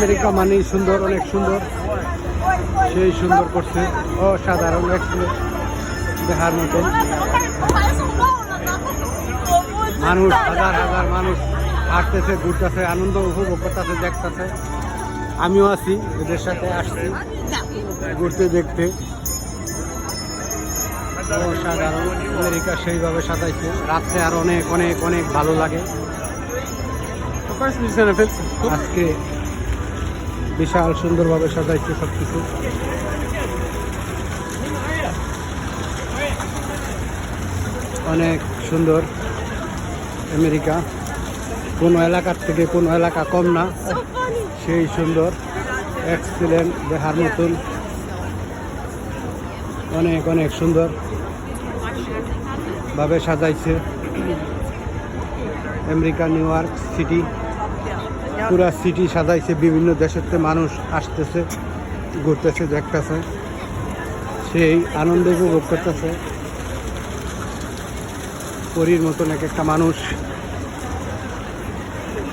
America মানেই সুন্দর, অনেক সুন্দর, সেই সুন্দর করছে, অসাধারণ দেখার মতো। মানুষ হাজার হাজার মানুষ আসতেছে, ঘুরতেছে, আনন্দ উপভোগ করতেছে, দেখতেছে। আমিও আছি, এদের সাথে আসছি ঘুরতে দেখতে। অসাধারণ, আমেরিকা সেইভাবে সাজাইছে, রাত্রে আর অনেক অনেক অনেক ভালো লাগে। আজকে বিশাল সুন্দরভাবে সাজাইছে সবকিছু। অনেক সুন্দর আমেরিকা, কোনো এলাকার থেকে কোনো এলাকা কম না, সেই সুন্দর, এক্সিলেন্ট, দেখার মতন, অনেক অনেক সুন্দর ভাবে সাজাইছে আমেরিকা নিউ ইয়র্ক সিটি। পুরা সিটি সাজাইছে, বিভিন্ন দেশের থেকে মানুষ আসতেছে, ঘুরতেছে, দেখতেছে, সেই আনন্দ উপভোগ করতেছে। পরীর মতন এক একটা মানুষ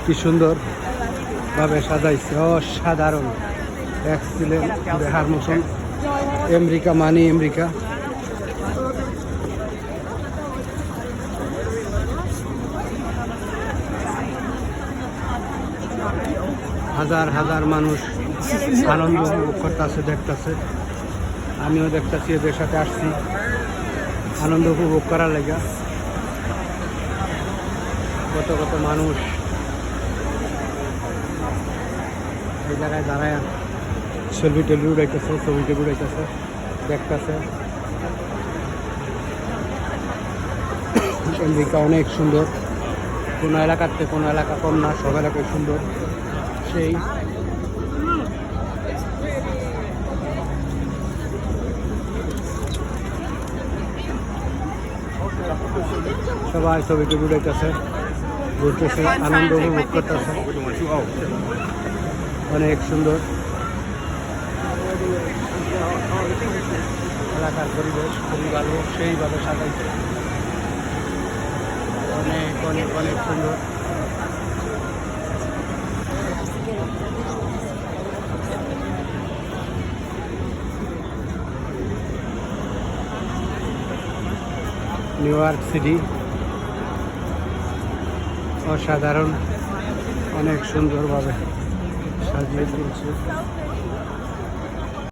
কি সুন্দর ভাবে সাজাইছে, অসাধারণ, এক্সিলেন্ট, দেখার মতন। আমেরিকা মানে আমেরিকা। হাজার হাজার মানুষ আনন্দ উপভোগ করতেছে, দেখতেছে। আমিও দেখতেছি, এদের সাথে আসছি আনন্দ উপভোগ করার লেগে। কত কত মানুষ এই জায়গায় দাঁড়ায় সেলফি টেলফি উড়াইতেছে, ছবি টবি উড়াইতেছে, দেখতেছে। আমেরিকা অনেক সুন্দর, কোনো এলাকার থেকে কোনো এলাকা কম না, সব এলাকায় সুন্দর। সেই সবাই ছবি টবি উড়াইতেছে, ঘুরতেছে, আনন্দ উপভোগ করতেছে, অনেক সুন্দর এলাকার পরিবেশ, খুবই ভালো, সেইভাবে সাজাইছে, অনেক অনেক অনেক সুন্দর। নিউ ইয়র্ক সিটি অসাধারণ, অনেক সুন্দরভাবে সাজিয়ে তুলছে।